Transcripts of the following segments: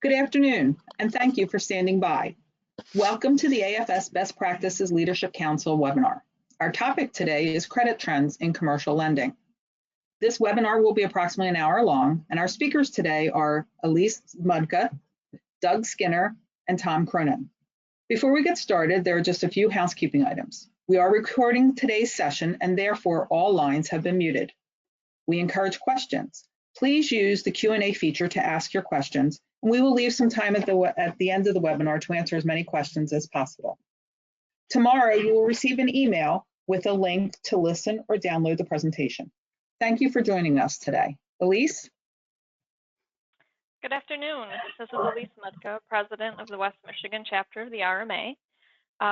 Good afternoon, and thank you for standing by. Welcome to the AFS Best Practices Leadership Council webinar. Our topic today is credit trends in commercial lending. This webinar will be approximately an hour long, and our speakers today are Elise Mudka, Doug Skinner, and Tom Cronin. Before we get started, there are just a few housekeeping items. We are recording today's session, and therefore all lines have been muted. We encourage questions. Please use the Q&A feature to ask your questions, and we will leave some time at the end of the webinar to answer as many questions as possible. Tomorrow, you will receive an email with a link to listen or download the presentation. Thank you for joining us today. Elise? Good afternoon. This is Elise Mudka, President of the West Michigan chapter of the RMA.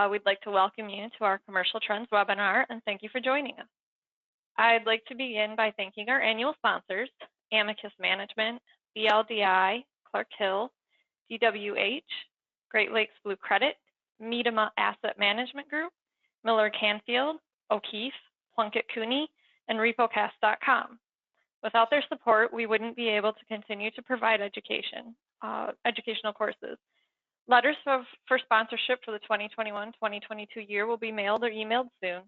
We'd like to welcome you to our Commercial Trends webinar, and thank you for joining us. I'd like to begin by thanking our annual sponsors, Amicus Management, BLDI, Clark Hill, DWH, Great Lakes Blue Credit, Miedema Asset Management Group, Miller Canfield, O'Keefe, Plunkett Cooney, and RepoCast.com. Without their support, we wouldn't be able to continue to provide educational courses. Letters for sponsorship for the 2021-2022 year will be mailed or emailed soon.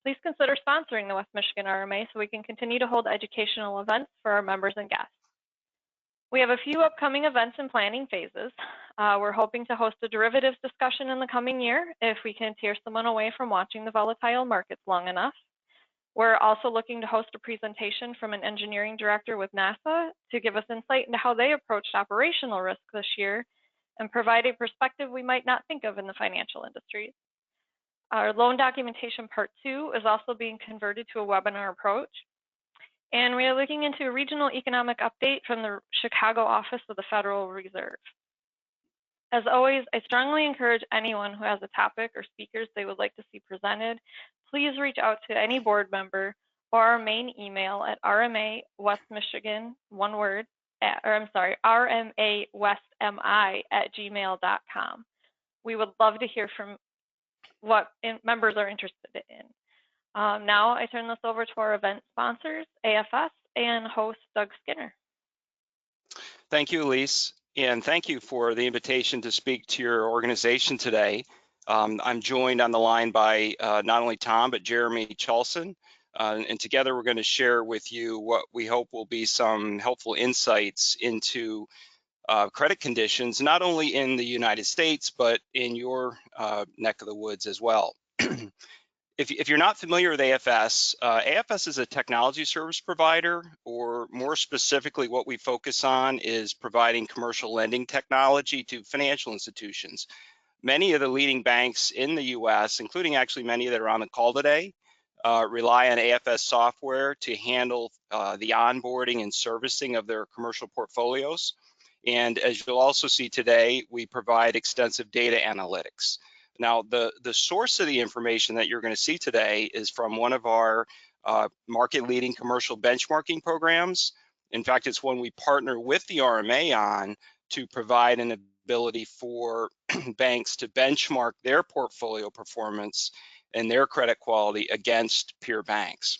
Please consider sponsoring the West Michigan RMA so we can continue to hold educational events for our members and guests. We have a few upcoming events and planning phases. We're hoping to host a derivatives discussion in the coming year if we can tear someone away from watching the volatile markets long enough. We're also looking to host a presentation from an engineering director with NASA to give us insight into how they approached operational risk this year and provide a perspective we might not think of in the financial industry. Our loan documentation part 2 is also being converted to a webinar approach. And we are looking into a regional economic update from the Chicago office of the Federal Reserve. As always, I strongly encourage anyone who has a topic or speakers they would like to see presented, please reach out to any board member or our main email at RMA West Michigan, one word, RMAWestMI@gmail.com. We would love to hear from what members are interested in. Now I turn this over to our event sponsors, AFS, and host Doug Skinner. Thank you, Elise, and thank you for the invitation to speak to your organization today. I'm joined on the line by not only Tom, but Jeremy Chalson, and together we're going to share with you what we hope will be some helpful insights into credit conditions, not only in the United States, but in your neck of the woods as well. If you're not familiar with AFS, AFS is a technology service provider, or more specifically, what we focus on is providing commercial lending technology to financial institutions. Many of the leading banks in the U.S., including actually many that are on the call today, rely on AFS software to handle the onboarding and servicing of their commercial portfolios. And as you'll also see today, we provide extensive data analytics. Now, the source of the information that you're going to see today is from one of our market-leading commercial benchmarking programs. In fact, it's one we partner with the RMA on to provide an ability for banks to benchmark their portfolio performance and their credit quality against peer banks.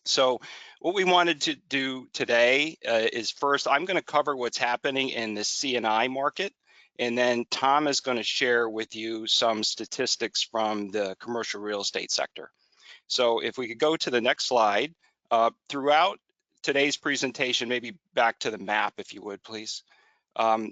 So what we wanted to do today is first, I'm going to cover what's happening in the C&I market. And then Tom is going to share with you some statistics from the commercial real estate sector. So if we could go to the next slide, throughout today's presentation, maybe back to the map, if you would, please.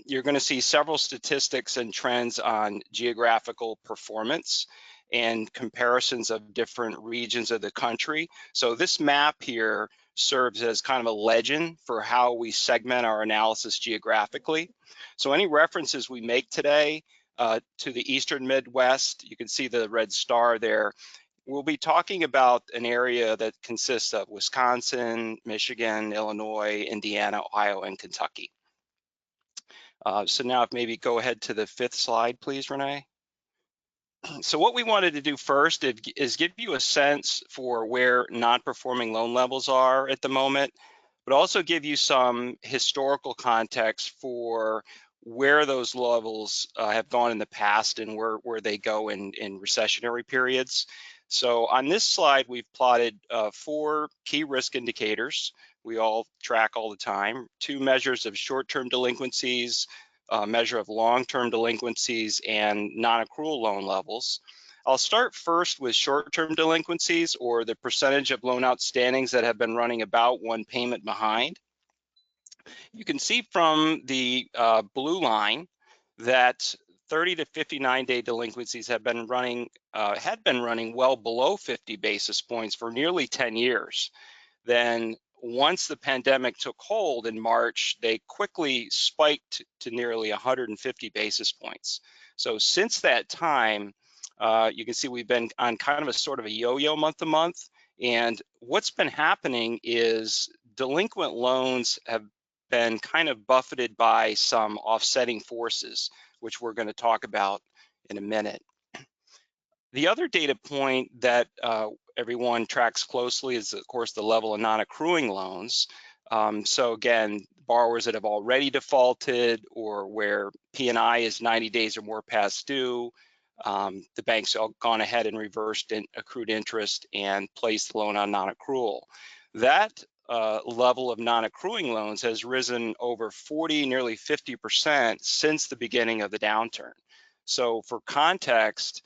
You're going to see several statistics and trends on geographical performance and comparisons of different regions of the country. So this map here serves as kind of a legend for how we segment our analysis geographically. So any references we make today to the Eastern Midwest, you can see the red star there. We'll be talking about an area that consists of Wisconsin, Michigan, Illinois, Indiana, Ohio, and Kentucky. So now if maybe go ahead to the 5th slide, please, Renee. So what we wanted to do first is give you a sense for where non-performing loan levels are at the moment, but also give you some historical context for where those levels have gone in the past and where they go in recessionary periods. So on this slide, we've plotted 4 key risk indicators we all track all the time, 2 measures of short-term delinquencies, measure of long-term delinquencies and non-accrual loan levels. I'll start first with short-term delinquencies, or the percentage of loan outstandings that have been running about one payment behind. You can see from the blue line that 30 to 59-day delinquencies had been running well below 50 basis points for nearly 10 years. Then once the pandemic took hold in March, they quickly spiked to nearly 150 basis points. So since that time, you can see we've been on kind of a sort of a yo-yo month to month. And what's been happening is delinquent loans have been kind of buffeted by some offsetting forces, which we're going to talk about in a minute. The other data point that everyone tracks closely is, of course, the level of non-accruing loans. So again, borrowers that have already defaulted or where P&I is 90 days or more past due, the bank's gone ahead and reversed accrued interest and placed the loan on non-accrual. That level of non-accruing loans has risen over 40, nearly 50% since the beginning of the downturn. So for context,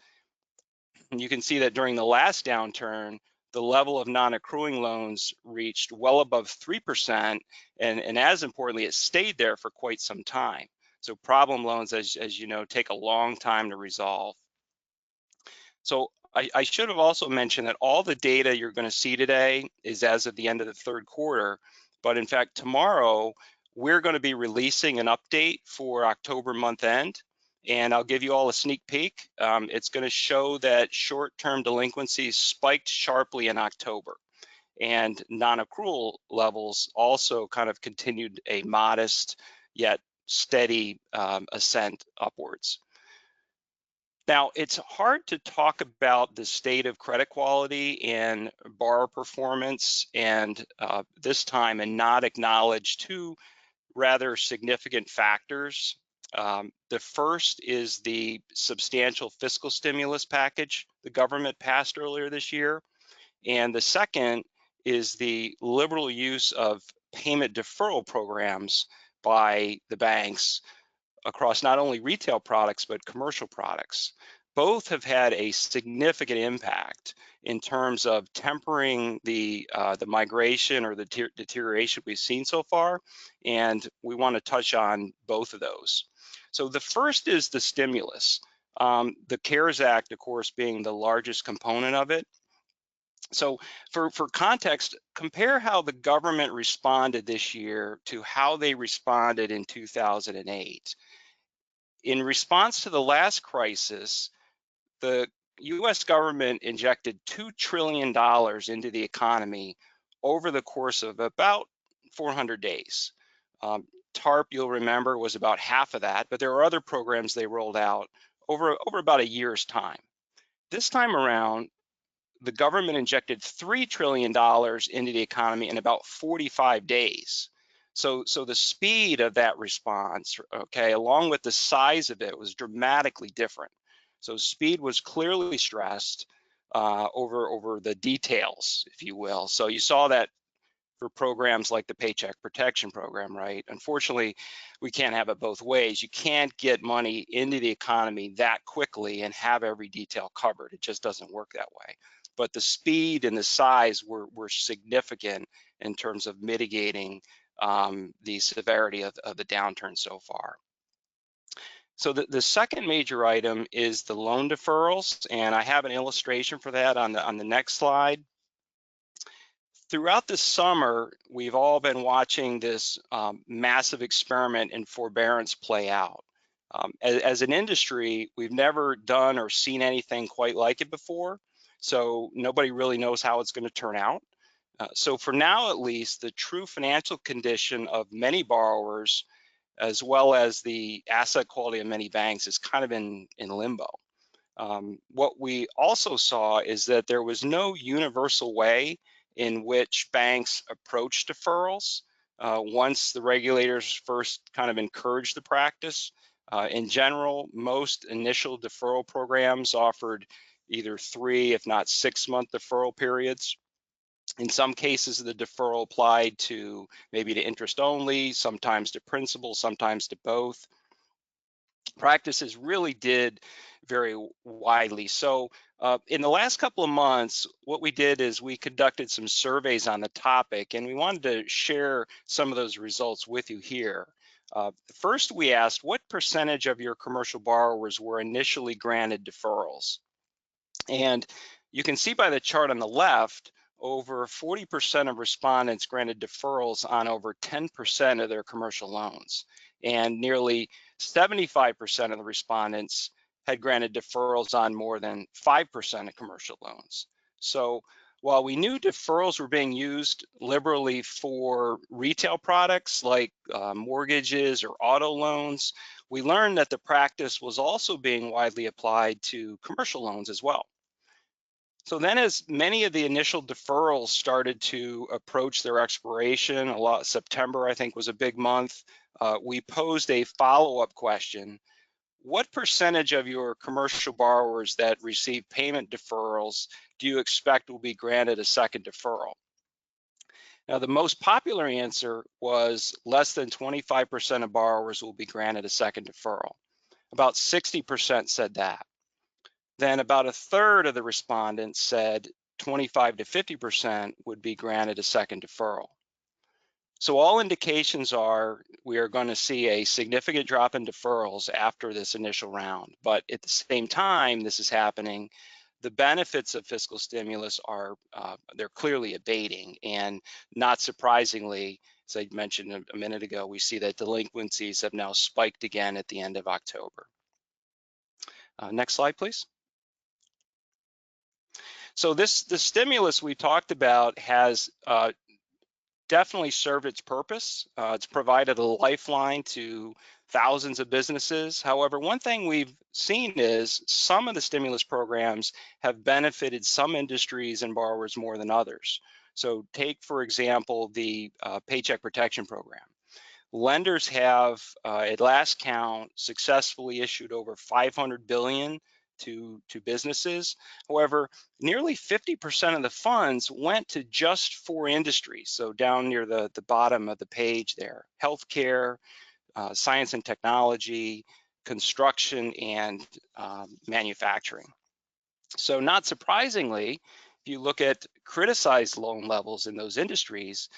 you can see that during the last downturn, the level of non-accruing loans reached well above 3%, and as importantly, it stayed there for quite some time. So problem loans, as you know, take a long time to resolve. So I should have also mentioned that all the data you're going to see today is as of the end of the third quarter, but in fact, tomorrow, we're going to be releasing an update for October month end. And I'll give you all a sneak peek. It's going to show that short-term delinquencies spiked sharply in October, and non-accrual levels also kind of continued a modest yet steady ascent upwards. Now, it's hard to talk about the state of credit quality and borrower performance, and this time and not acknowledge two rather significant factors. The first is the substantial fiscal stimulus package the government passed earlier this year. And the second is the liberal use of payment deferral programs by the banks across not only retail products, but commercial products. Both have had a significant impact in terms of tempering the migration or the deterioration we've seen so far. And we want to touch on both of those. So the first is the stimulus. The CARES Act, of course, being the largest component of it. So for context, compare how the government responded this year to how they responded in 2008. In response to the last crisis, the U.S. government injected $2 trillion into the economy over the course of about 400 days. TARP, you'll remember, was about half of that, but there were other programs they rolled out over about a year's time. This time around, the government injected $3 trillion into the economy in about 45 days. So the speed of that response, okay, along with the size of it, was dramatically different. So speed was clearly stressed over the details, if you will. So you saw that for programs like the Paycheck Protection Program, right? Unfortunately, we can't have it both ways. You can't get money into the economy that quickly and have every detail covered. It just doesn't work that way. But the speed and the size were significant in terms of mitigating the severity of the downturn so far. So the second major item is the loan deferrals, and I have an illustration for that on the next slide. Throughout the summer, we've all been watching this massive experiment in forbearance play out. As an industry, we've never done or seen anything quite like it before, so nobody really knows how it's going to turn out. So for now, at least, the true financial condition of many borrowers, as well as the asset quality of many banks, is kind of in limbo. What we also saw is that there was no universal way in which banks approach deferrals once the regulators first kind of encouraged the practice. In general, most initial deferral programs offered either 3, if not 6-month deferral periods. In some cases, the deferral applied to maybe to interest only, sometimes to principal, sometimes to both. practices really did vary widely. So in the last couple of months, what we did is we conducted some surveys on the topic, and we wanted to share some of those results with you here. First, we asked what percentage of your commercial borrowers were initially granted deferrals? And you can see by the chart on the left, over 40% of respondents granted deferrals on over 10% of their commercial loans. And nearly 75% of the respondents had granted deferrals on more than 5% of commercial loans. So while we knew deferrals were being used liberally for retail products like mortgages or auto loans, we learned that the practice was also being widely applied to commercial loans as well. So then as many of the initial deferrals started to approach their expiration, September I think was a big month, we posed a follow-up question. What percentage of your commercial borrowers that receive payment deferrals do you expect will be granted a second deferral? Now, the most popular answer was less than 25% of borrowers will be granted a second deferral. About 60% said that. Then about a third of the respondents said 25 to 50% would be granted a second deferral. So all indications are we are going to see a significant drop in deferrals after this initial round. But at the same time this is happening, the benefits of fiscal stimulus are they're clearly abating, and not surprisingly, as I mentioned a minute ago, we see that delinquencies have now spiked again at the end of October. Next slide, please. So the stimulus we talked about has definitely served its purpose. It's provided a lifeline to thousands of businesses. However, one thing we've seen is some of the stimulus programs have benefited some industries and borrowers more than others. So take, for example, the Paycheck Protection Program. Lenders have, at last count, successfully issued over $500 billion to businesses. However, nearly 50% of the funds went to just 4 industries. So down near the bottom of the page there: healthcare, science and technology, construction, and manufacturing. So not surprisingly, if you look at criticized loan levels in those industries,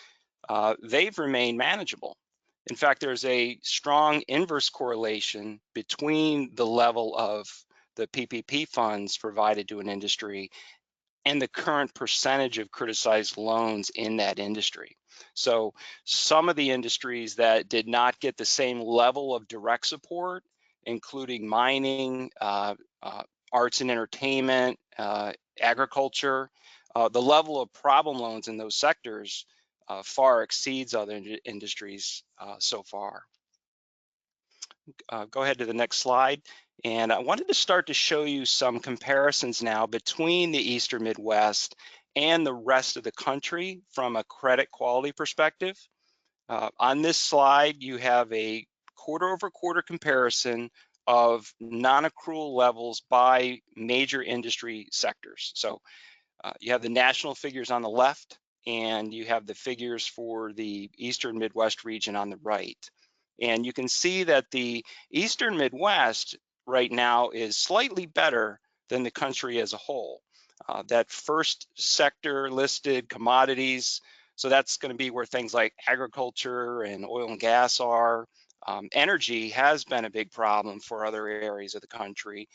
they've remained manageable. In fact, there's a strong inverse correlation between the level of the PPP funds provided to an industry and the current percentage of criticized loans in that industry. So some of the industries that did not get the same level of direct support, including mining, arts and entertainment, agriculture, the level of problem loans in those sectors far exceeds other industries so far. Go ahead to the next slide. And I wanted to start to show you some comparisons now between the Eastern Midwest and the rest of the country from a credit quality perspective. On this slide, you have a quarter-over-quarter comparison of non-accrual levels by major industry sectors. So you have the national figures on the left, and you have the figures for the Eastern Midwest region on the right. And you can see that the Eastern Midwest right now is slightly better than the country as a whole. That first sector listed, commodities, so that's going to be where things like agriculture and oil and gas are. Energy has been a big problem for other areas of the country.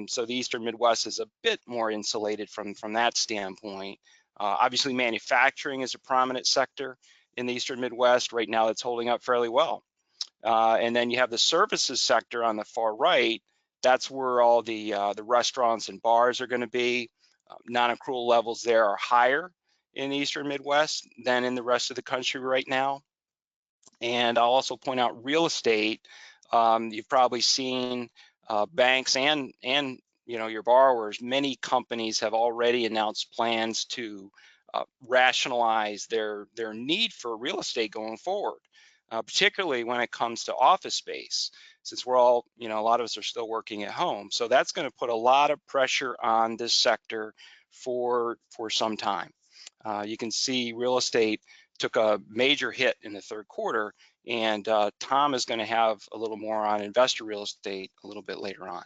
So the Eastern Midwest is a bit more insulated from that standpoint. Obviously, manufacturing is a prominent sector in the Eastern Midwest. Right now, it's holding up fairly well. And then you have the services sector on the far right. That's where all the restaurants and bars are going to be. Non-accrual levels there are higher in the Eastern Midwest than in the rest of the country right now. And I'll also point out real estate. You've probably seen banks and your borrowers. Many companies have already announced plans to rationalize their need for real estate going forward. Particularly when it comes to office space, since we're all, a lot of us are still working at home. So that's going to put a lot of pressure on this sector for some time. You can see real estate took a major hit in the third quarter, and Tom is going to have a little more on investor real estate a little bit later on.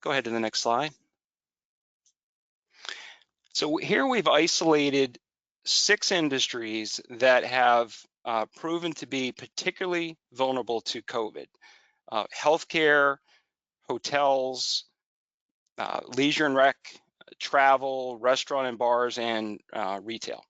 Go ahead to the next slide. So here we've isolated 6 industries that have proven to be particularly vulnerable to COVID. Healthcare, hotels, leisure and rec, travel, restaurant and bars, and retail.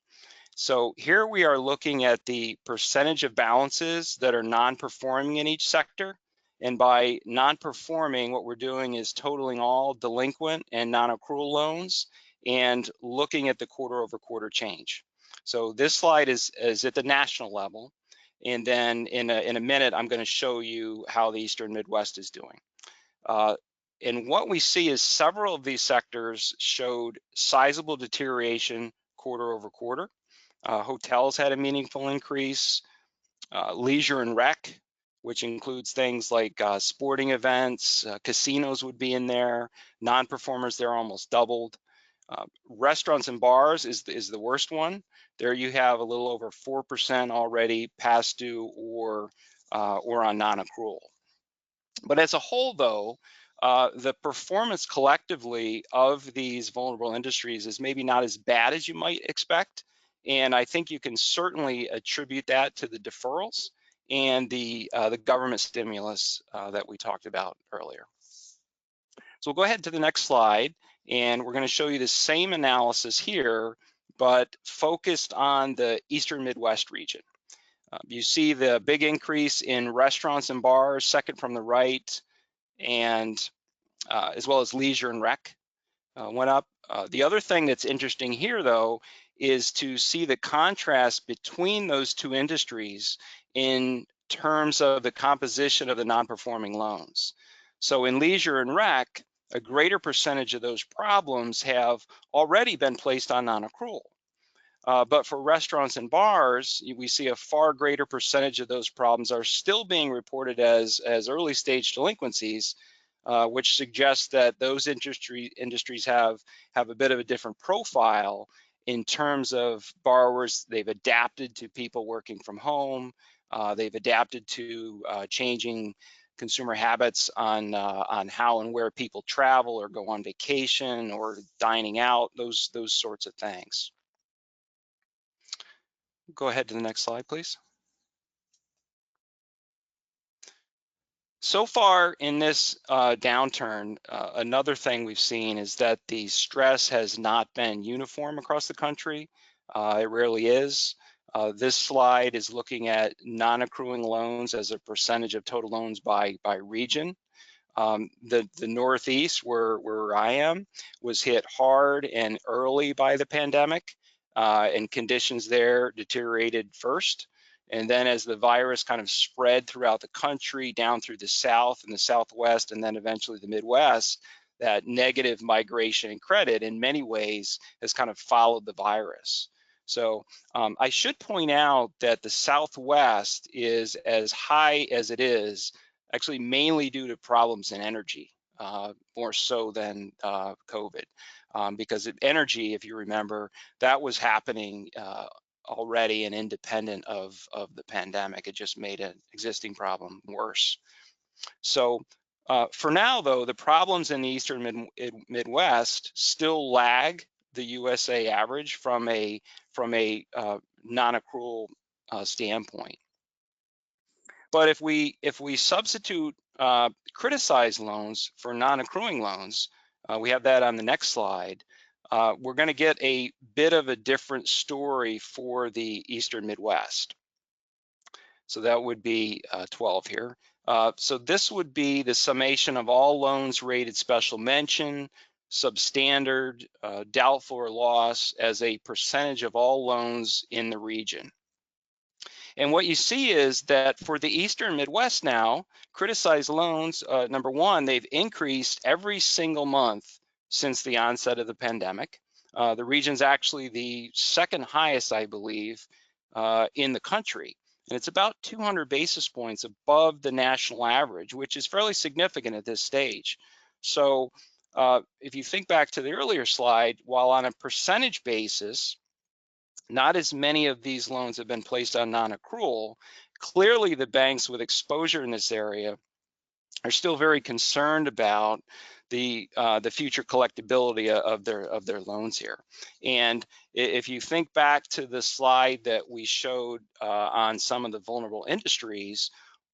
So here we are looking at the percentage of balances that are non-performing in each sector. And by non-performing, what we're doing is totaling all delinquent and non-accrual loans and looking at the quarter-over-quarter change. So this slide is at the national level. And then in a minute, I'm going to show you how the Eastern Midwest is doing. And what we see is several of these sectors showed sizable deterioration quarter over quarter. Hotels had a meaningful increase. Leisure and rec, which includes things like sporting events, casinos would be in there. Non-performers there almost doubled. Restaurants and bars is the worst one. There you have a little over 4% already past due or on non-accrual. But as a whole, though, the performance collectively of these vulnerable industries is maybe not as bad as you might expect. And I think you can certainly attribute that to the deferrals and the government stimulus that we talked about earlier. So we'll go ahead to the next slide, and we're going to show you the same analysis here, but focused on the Eastern Midwest region. You see the big increase in restaurants and bars, second from the right, and as well as leisure and rec went up. The other thing that's interesting here, though, is to see the contrast between those two industries in terms of the composition of the non-performing loans. So in leisure and rec, a greater percentage of those problems have already been placed on non-accrual. But for restaurants and bars, we see a far greater percentage of those problems are still being reported as early stage delinquencies, which suggests that those industries have a bit of a different profile in terms of borrowers. They've adapted to people working from home. They've adapted to changing consumer habits on how and where people travel or go on vacation or dining out, those sorts of things. Go ahead to the next slide, please. So far in this downturn, another thing we've seen is that the stress has not been uniform across the country. It rarely is. This slide is looking at non-accruing loans as a percentage of total loans by region. The Northeast, where I am, was hit hard and early by the pandemic, and conditions there deteriorated first. And then as the virus kind of spread throughout the country, down through the South and the Southwest, and then eventually the Midwest, that negative migration in credit in many ways has kind of followed the virus. So I should point out that the Southwest is as high as it is actually mainly due to problems in energy, more so than COVID. Because energy, if you remember, that was happening already and independent of the pandemic. It just made an existing problem worse. So for now, though, the problems in the Eastern Midwest still lag the USA average from a non-accrual standpoint. But if we substitute criticized loans for non-accruing loans, we have that on the next slide, we're going to get a bit of a different story for the Eastern Midwest. So that would be 12 here. So this would be the summation of all loans rated special mention, substandard, doubtful or loss as a percentage of all loans in the region. And what you see is that for the Eastern Midwest now, criticized loans, number one, they've increased every single month since the onset of the pandemic. The region's actually the second highest, I believe, in the country. And it's about 200 basis points above the national average, which is fairly significant at this stage. So if you think back to the earlier slide, while on a percentage basis, not as many of these loans have been placed on non-accrual. Clearly, the banks with exposure in this area are still very concerned about the future collectability of their loans here. And if you think back to the slide that we showed on some of the vulnerable industries,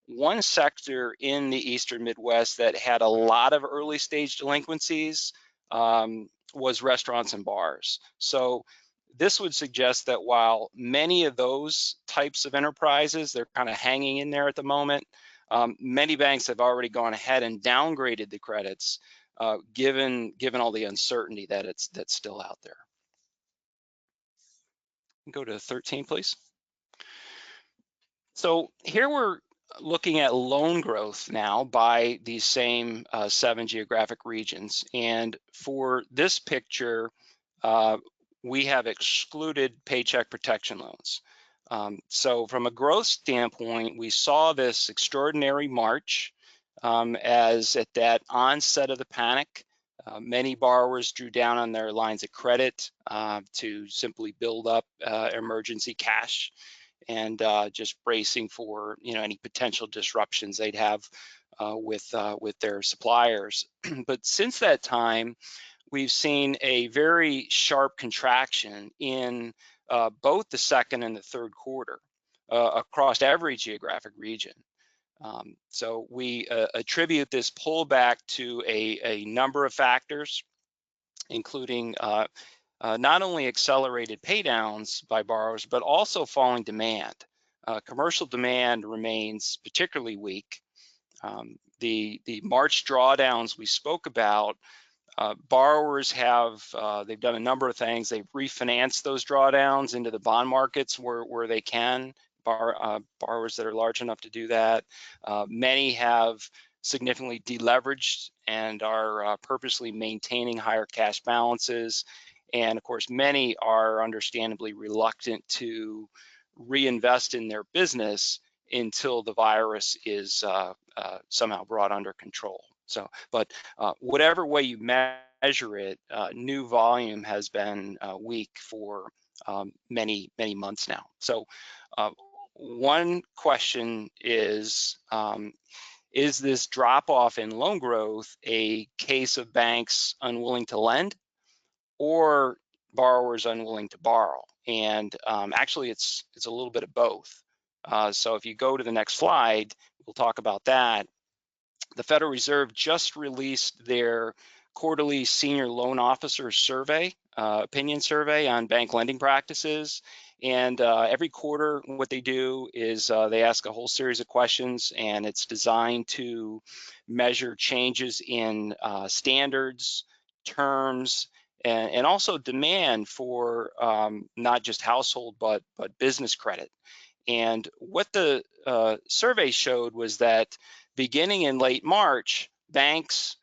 one sector in the Eastern Midwest that had a lot of early stage delinquencies was restaurants and bars. So this would suggest that while many of those types of enterprises, they're kind of hanging in there at the moment, many banks have already gone ahead and downgraded the credits, given all the uncertainty that's still out there. Go to 13, please. So here we're looking at loan growth now by these same 7 geographic regions. And for this picture, we have excluded paycheck protection loans. So from a growth standpoint, we saw this extraordinary March as at that onset of the panic, many borrowers drew down on their lines of credit to simply build up emergency cash, and just bracing for any potential disruptions they'd have with their suppliers. But since that time, we've seen a very sharp contraction in both the second and the third quarter across every geographic region. So we attribute this pullback to a number of factors, including not only accelerated paydowns by borrowers, but also falling demand. Commercial demand remains particularly weak. The March drawdowns we spoke about, borrowers have, they've done a number of things. They've refinanced those drawdowns into the bond markets where they can, borrowers that are large enough to do that. Many have significantly deleveraged and are purposely maintaining higher cash balances. And of course, many are understandably reluctant to reinvest in their business until the virus is somehow brought under control. So, but whatever way you measure it, new volume has been weak for many months now. So one question is this drop off in loan growth a case of banks unwilling to lend or borrowers unwilling to borrow? And actually it's a little bit of both. So if you go to the next slide, we'll talk about that. The Federal Reserve just released their quarterly senior loan officer survey, opinion survey on bank lending practices. And every quarter, what they do is they ask a whole series of questions, and it's designed to measure changes in standards, terms, and also demand for not just household, but business credit. And what the survey showed was that beginning in late March, banks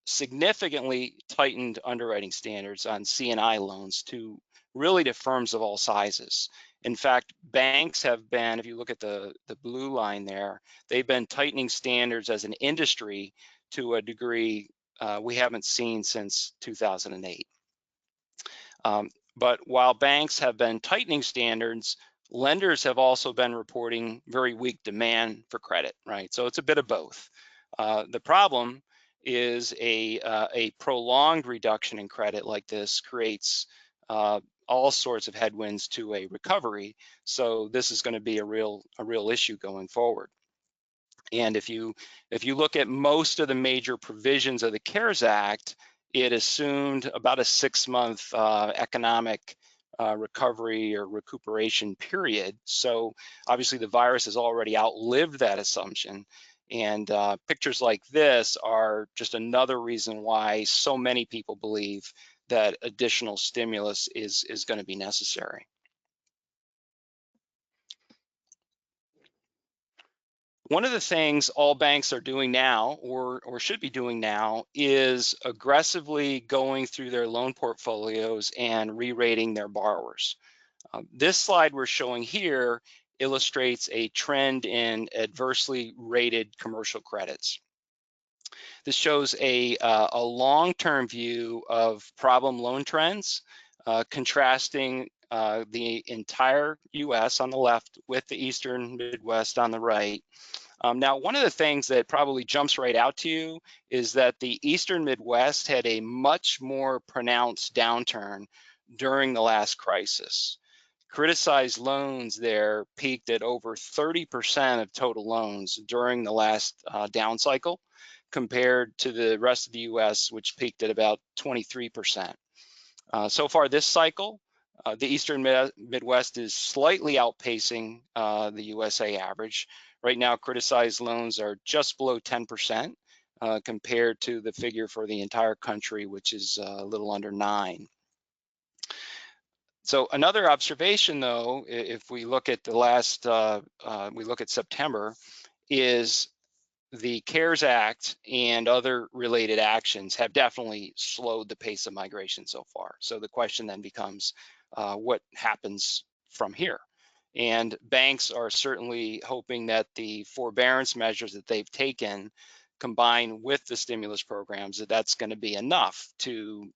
significantly tightened underwriting standards on C&I loans to firms of all sizes. In fact, banks have been, if you look at the blue line there, they've been tightening standards as an industry to a degree we haven't seen since 2008. But while banks have been tightening standards, lenders have also been reporting very weak demand for credit, right? So it's a bit of both. The problem is a prolonged reduction in credit like this creates all sorts of headwinds to a recovery. So this is going to be a real issue going forward. And if you look at most of the major provisions of the CARES Act, it assumed about a 6-month economic recovery or recuperation period. So obviously the virus has already outlived that assumption. And pictures like this are just another reason why so many people believe that additional stimulus is going to be necessary. One of the things all banks are doing now, or should be doing now, is aggressively going through their loan portfolios and re-rating their borrowers. This slide we're showing here illustrates a trend in adversely rated commercial credits. This shows a long-term view of problem loan trends, contrasting the entire U.S. on the left with the Eastern Midwest on the right. Now, one of the things that probably jumps right out to you is that the Eastern Midwest had a much more pronounced downturn during the last crisis. Criticized loans there peaked at over 30% of total loans during the last down cycle, compared to the rest of the U.S., which peaked at about 23%. So far this cycle, the Eastern Midwest is slightly outpacing the USA average. Right now, criticized loans are just below 10% compared to the figure for the entire country, which is a little under 9. So another observation, though, if we look at the last, we look at September, is the CARES Act and other related actions have definitely slowed the pace of migration so far. So the question then becomes, what happens from here? And banks are certainly hoping that the forbearance measures that they've taken, combined with the stimulus programs, that's going to be enough to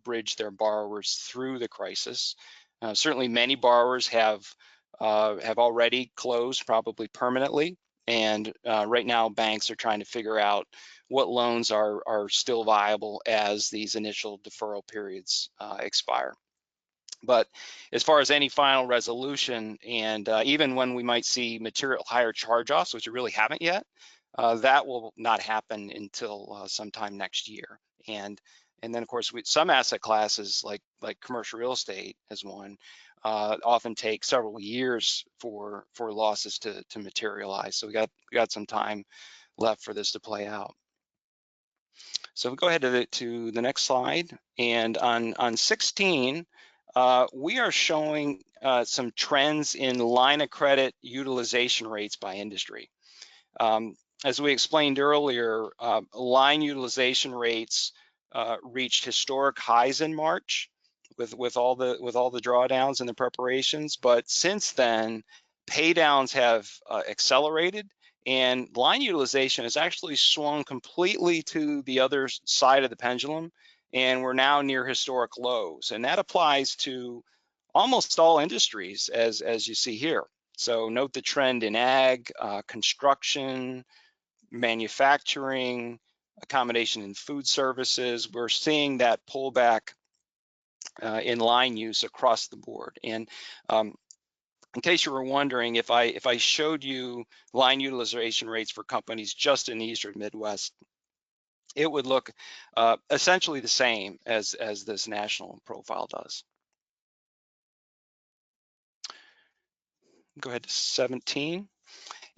bridge their borrowers through the crisis. Certainly many borrowers have already closed, probably permanently. And right now, banks are trying to figure out what loans are still viable as these initial deferral periods expire. But as far as any final resolution, and even when we might see material higher charge-offs, which we really haven't yet, that will not happen until sometime next year. And then, of course, some asset classes like commercial real estate as one, often take several years for losses to materialize. So we got some time left for this to play out. So we go ahead to the next slide. And on 16, we are showing some trends in line of credit utilization rates by industry. As we explained earlier, line utilization rates reached historic highs in March with all the drawdowns and the preparations. But since then, pay downs have accelerated, and line utilization has actually swung completely to the other side of the pendulum, and we're now near historic lows. And that applies to almost all industries, as you see here. So note the trend in ag, construction, manufacturing, accommodation and food services. We're seeing that pullback in line use across the board. And in case you were wondering, if I showed you line utilization rates for companies just in the Eastern Midwest, it would look essentially the same as this national profile does. Go ahead to 17.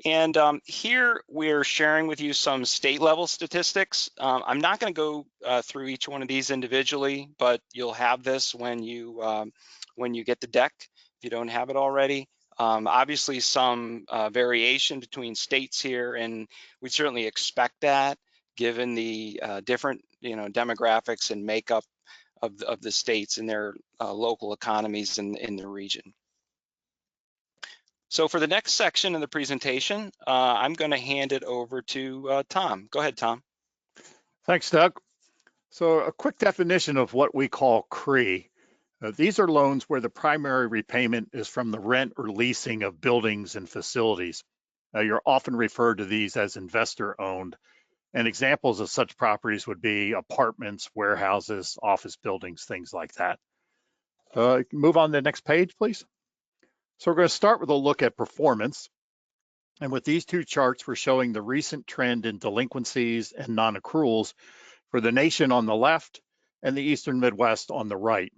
And here we're sharing with you some state level statistics. I'm not going to go through each one of these individually, but you'll have this when you get the deck if you don't have it already. Obviously some variation between states here, and we certainly expect that given the different demographics and makeup of the states and their local economies in the region. So for the next section of the presentation, I'm going to hand it over to Tom. Go ahead, Tom. Thanks, Doug. So a quick definition of what we call CRE. These are loans where the primary repayment is from the rent or leasing of buildings and facilities. You're often referred to these as investor-owned, and examples of such properties would be apartments, warehouses, office buildings, things like that. Move on to the next page, please. So we're going to start with a look at performance. And with these two charts, we're showing the recent trend in delinquencies and non-accruals for the nation on the left and the Eastern Midwest on the right.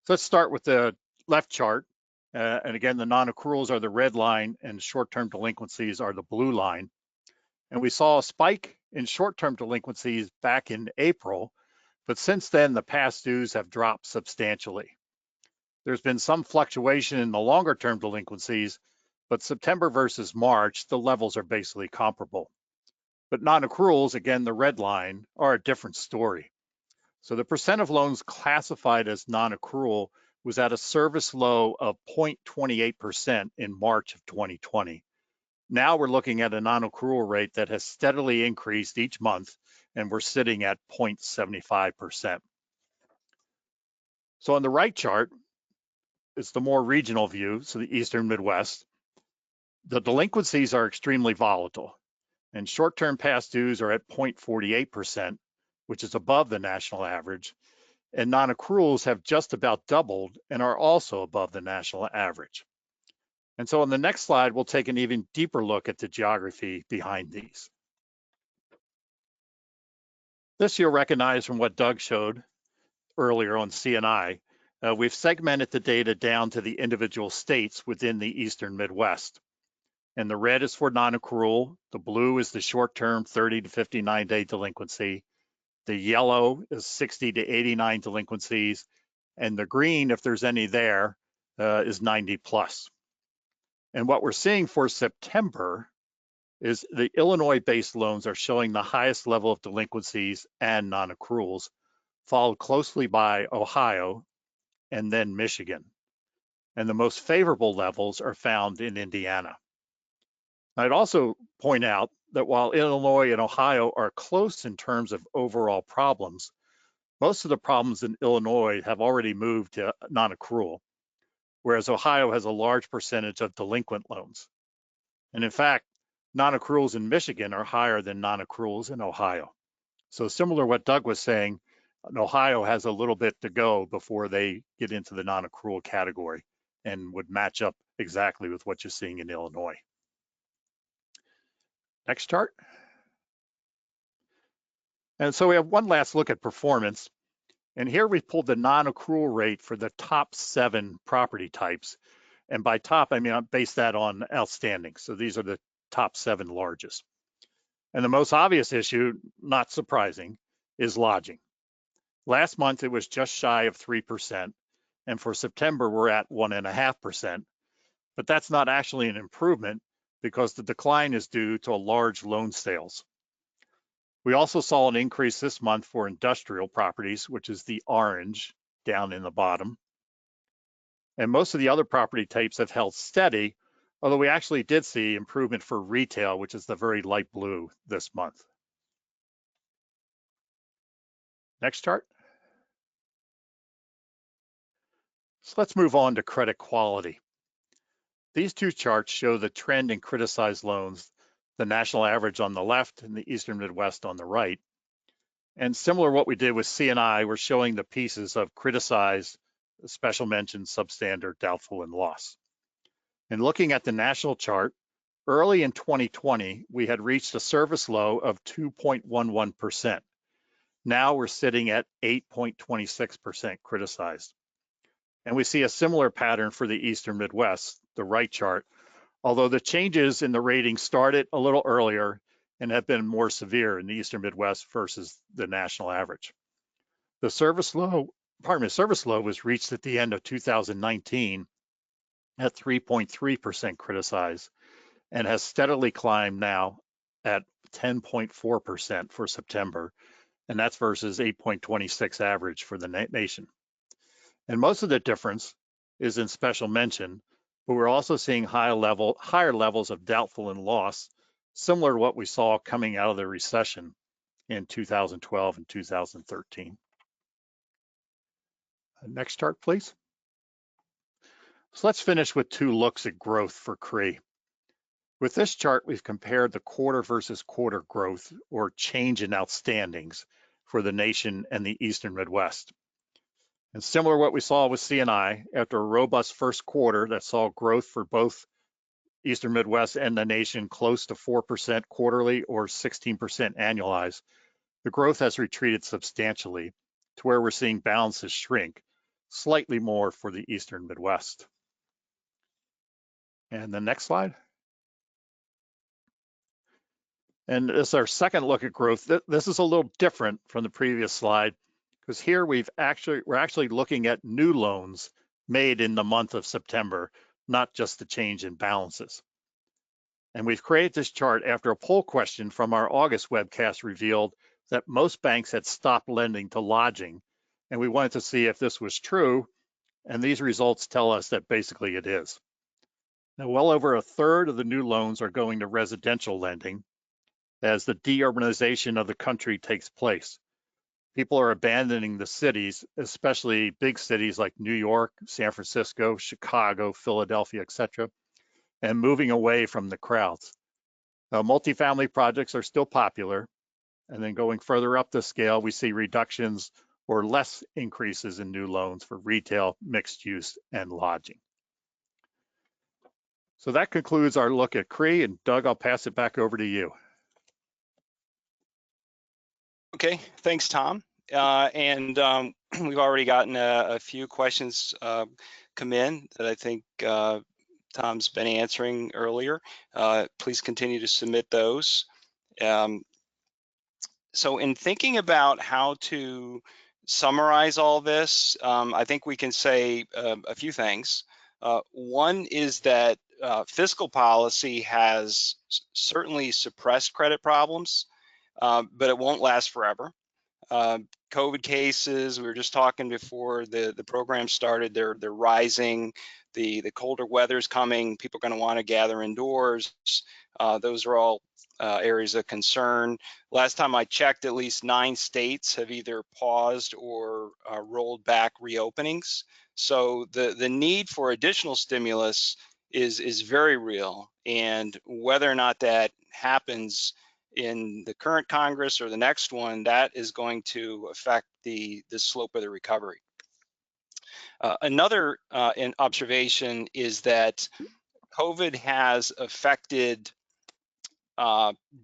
So let's start with the left chart. And again, the non-accruals are the red line and short-term delinquencies are the blue line. And we saw a spike in short-term delinquencies back in April, but since then, the past dues have dropped substantially. There's been some fluctuation in the longer-term delinquencies, but September versus March, the levels are basically comparable. But non-accruals, again, the red line, are a different story. So the percent of loans classified as non-accrual was at a service low of 0.28% in March of 2020. Now we're looking at a non-accrual rate that has steadily increased each month, and we're sitting at 0.75%. So on the right chart, is the more regional view, so the Eastern Midwest. The delinquencies are extremely volatile, and short-term past dues are at 0.48%, which is above the national average, and non-accruals have just about doubled and are also above the national average. And so on the next slide, we'll take an even deeper look at the geography behind these. This you'll recognize from what Doug showed earlier on C&I. We've segmented the data down to the individual states within the Eastern Midwest. And the red is for non-accrual, the blue is the short-term 30 to 59-day delinquency, the yellow is 60 to 89 delinquencies, and the green, if there's any there, is 90 plus. And what we're seeing for September is the Illinois-based loans are showing the highest level of delinquencies and non-accruals, followed closely by Ohio and then Michigan. And the most favorable levels are found in Indiana. I'd also point out that while Illinois and Ohio are close in terms of overall problems, most of the problems in Illinois have already moved to non-accrual, whereas Ohio has a large percentage of delinquent loans. And in fact, non-accruals in Michigan are higher than non-accruals in Ohio. So similar to what Doug was saying, Ohio has a little bit to go before they get into the non-accrual category and would match up exactly with what you're seeing in Illinois. Next chart. And so we have one last look at performance. And here we pulled the non-accrual rate for the top 7 property types. And by top, I mean, I base that on outstanding. So these are the top 7 largest. And the most obvious issue, not surprising, is lodging. Last month, it was just shy of 3%. And for September, we're at 1.5%. But that's not actually an improvement because the decline is due to large loan sales. We also saw an increase this month for industrial properties, which is the orange down in the bottom. And most of the other property types have held steady, although we actually did see improvement for retail, which is the very light blue this month. Next chart. So let's move on to credit quality. These two charts show the trend in criticized loans, the national average on the left and the Eastern Midwest on the right. And similar to what we did with C&I, we're showing the pieces of criticized, special mention, substandard, doubtful, and loss. And looking at the national chart, early in 2020, we had reached a service low of 2.11%. Now we're sitting at 8.26% criticized. And we see a similar pattern for the Eastern Midwest, the right chart, although the changes in the rating started a little earlier and have been more severe in the Eastern Midwest versus the national average. The service low was reached at the end of 2019 at 3.3% criticized and has steadily climbed now at 10.4% for September, and that's versus 8.26 average for the nation. And most of the difference is in special mention, but we're also seeing higher levels of doubtful and loss, similar to what we saw coming out of the recession in 2012 and 2013. Next chart, please. So let's finish with 2 looks at growth for CRE. With this chart, we've compared the quarter versus quarter growth or change in outstandings for the nation and the Eastern Midwest. And similar to what we saw with C&I, after a robust first quarter that saw growth for both Eastern Midwest and the nation close to 4% quarterly or 16% annualized, the growth has retreated substantially to where we're seeing balances shrink, slightly more for the Eastern Midwest. And the next slide. And this is our second look at growth. This is a little different from the previous slide because here we're actually looking at new loans made in the month of September, not just the change in balances. And we've created this chart after a poll question from our August webcast revealed that most banks had stopped lending to lodging. And we wanted to see if this was true. And these results tell us that basically it is. Now, well over a third of the new loans are going to residential lending as the deurbanization of the country takes place. People are abandoning the cities, especially big cities like New York, San Francisco, Chicago, Philadelphia, etc., and moving away from the crowds. Multifamily projects are still popular, and then going further up the scale, we see reductions or less increases in new loans for retail, mixed use, and lodging. So that concludes our look at CRE, and Doug, I'll pass it back over to you. Okay, thanks, Tom. We've already gotten a few questions come in that I think Tom's been answering earlier. Please continue to submit those. So in thinking about how to summarize all this, I think we can say a few things. One is that fiscal policy has certainly suppressed credit problems, but it won't last forever. COVID cases, we were just talking before the program started, they're rising. The colder weather's coming, people are going to want to gather indoors. Those are all areas of concern. Last time I checked, at least 9 states have either paused or rolled back reopenings. So the need for additional stimulus is very real, and whether or not that happens in the current Congress or the next one, that is going to affect the slope of the recovery. Another observation is that COVID has affected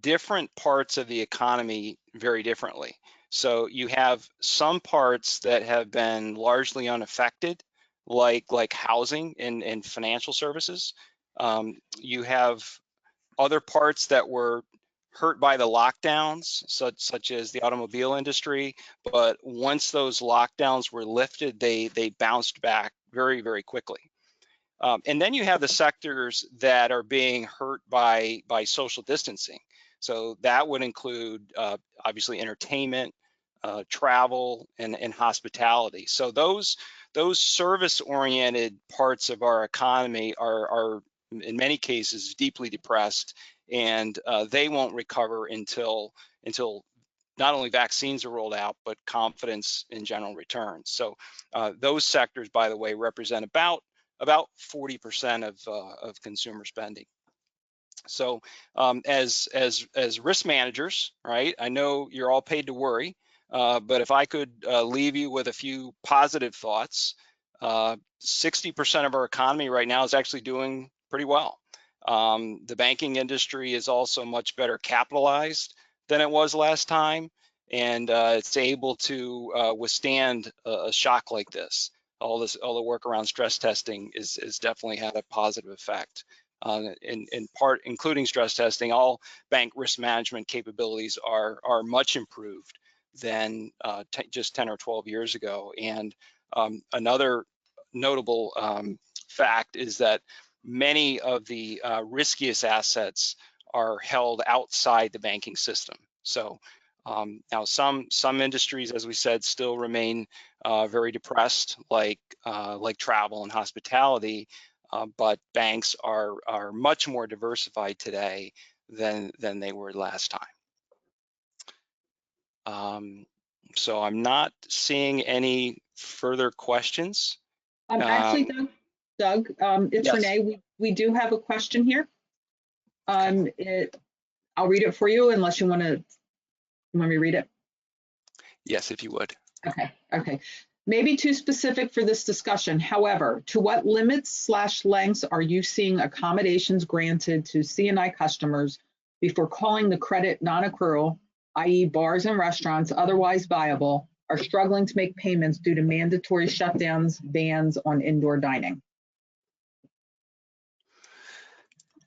different parts of the economy very differently. So you have some parts that have been largely unaffected, like housing and financial services. You have other parts that were hurt by the lockdowns, such as the automobile industry, but once those lockdowns were lifted, they bounced back very, very quickly. And then you have the sectors that are being hurt by social distancing. So that would include obviously entertainment, travel, and hospitality. So those service-oriented parts of our economy are in many cases deeply depressed, and they won't recover until not only vaccines are rolled out, but confidence in general returns. So those sectors, by the way, represent about 40% of consumer spending. So as risk managers, right, I know you're all paid to worry, but if I could leave you with a few positive thoughts, 60% of our economy right now is actually doing pretty well. The banking industry is also much better capitalized than it was last time, and it's able to withstand a shock like this. All the work around stress testing is definitely had a positive effect. In part, including stress testing, all bank risk management capabilities are much improved than just 10 or 12 years ago. And another notable fact is that many of the riskiest assets are held outside the banking system. So now some industries, as we said, still remain very depressed, like travel and hospitality, but banks are much more diversified today than they were last time. So I'm not seeing any further questions. Actually, Doug, it's yes. Renee. We do have a question here. I'll read it for you unless you want me to read it. Yes, if you would. Okay. Maybe too specific for this discussion. However, to what limits/lengths are you seeing accommodations granted to C&I customers before calling the credit non-accrual, i.e. bars and restaurants otherwise viable, are struggling to make payments due to mandatory shutdowns, bans on indoor dining?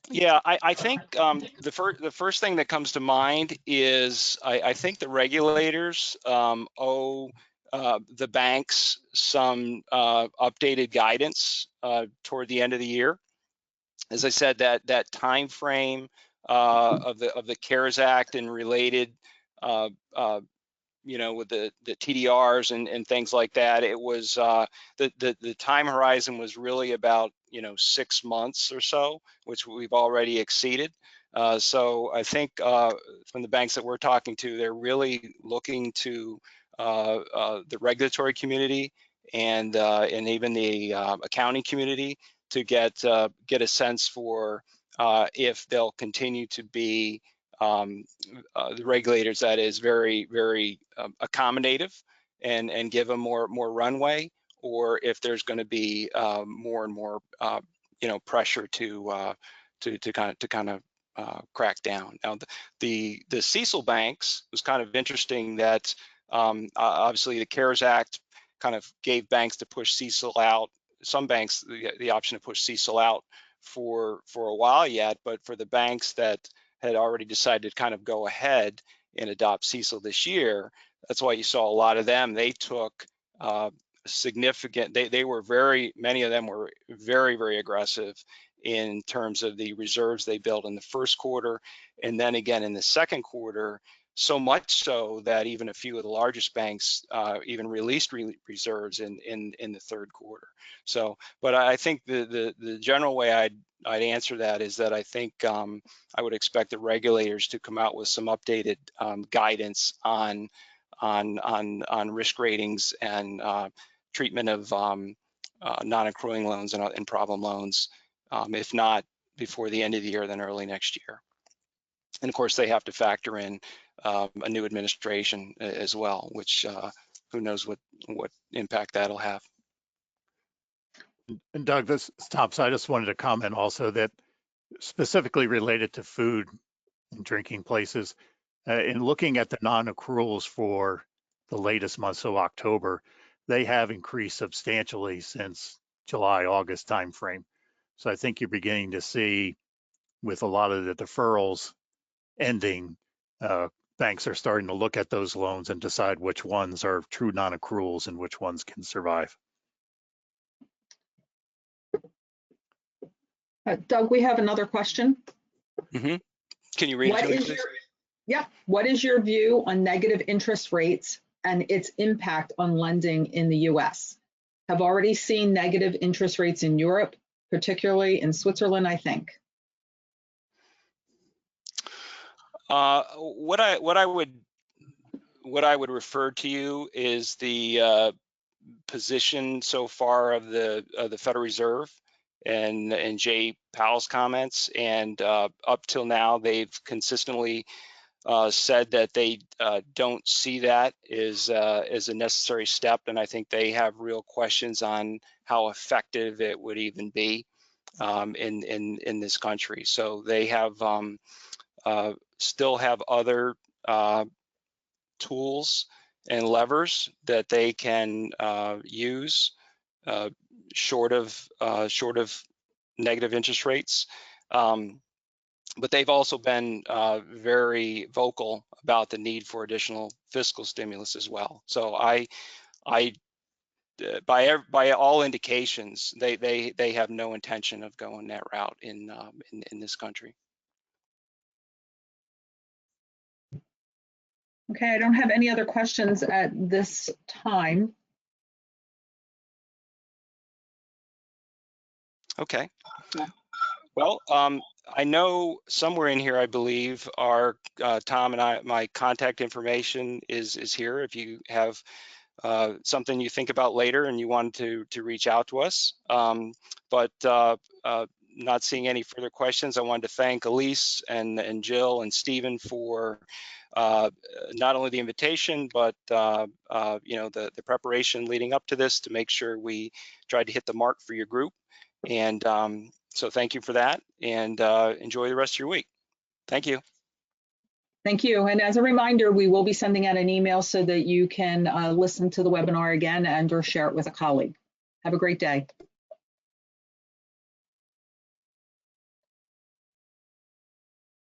Yeah, I think the first thing that comes to mind is I think the regulators owe the banks some updated guidance toward the end of the year. As I said, that time frame of the CARES Act and related, with the TDRs and things like that, it was the time horizon was really about 6 months or so, which we've already exceeded. So I think from the banks that we're talking to, they're really looking to the regulatory community and even the accounting community to get a sense for if they'll continue to be the regulators that is very, very accommodative and give them more runway, or if there's going to be more and more pressure to kind of crack down. Now the CECL banks was kind of interesting that obviously the CARES Act kind of gave banks to push CECL out. Some banks the option to push CECL out for a while yet, but for the banks that had already decided to kind of go ahead and adopt CECL this year, that's why you saw a lot of them. They took significant. They were many of them were very, very aggressive in terms of the reserves they built in the first quarter, and then again in the second quarter. So much so that even a few of the largest banks even released reserves in the third quarter. So, but I think the general way I'd answer that is that I think I would expect the regulators to come out with some updated guidance on risk ratings and treatment of non-accruing loans and problem loans, if not before the end of the year, then early next year. And of course, they have to factor in a new administration as well, which who knows what impact that'll have. And Doug, this stops. I just wanted to comment also that specifically related to food and drinking places, in looking at the non-accruals for the latest month, so October, they have increased substantially since July, August timeframe. So I think you're beginning to see, with a lot of the deferrals ending, banks are starting to look at those loans and decide which ones are true non-accruals and which ones can survive. Doug, we have another question. Mm-hmm. Can you read it to me, please? What is your view on negative interest rates and its impact on lending in the U.S.? Have already seen negative interest rates in Europe, particularly in Switzerland, I think. What I would refer to you is the position so far of the Federal Reserve and Jay Powell's comments, and up till now they've consistently said that they don't see that as a necessary step, and I think they have real questions on how effective it would even be in this country. So they have still have other tools and levers that they can use short of negative interest rates. But they've also been very vocal about the need for additional fiscal stimulus as well. So by all indications, they have no intention of going that route in this country. Okay, I don't have any other questions at this time. Okay. Well, I know somewhere in here, I believe, our Tom and my contact information is here. If you have something you think about later and you want to reach out to us. But not seeing any further questions, I wanted to thank Elise and Jill and Stephen for not only the invitation, but the preparation leading up to this to make sure we tried to hit the mark for your group. And so thank you for that, and enjoy the rest of your week. Thank you. Thank you. And as a reminder, we will be sending out an email so that you can listen to the webinar again and or share it with a colleague. Have a great day.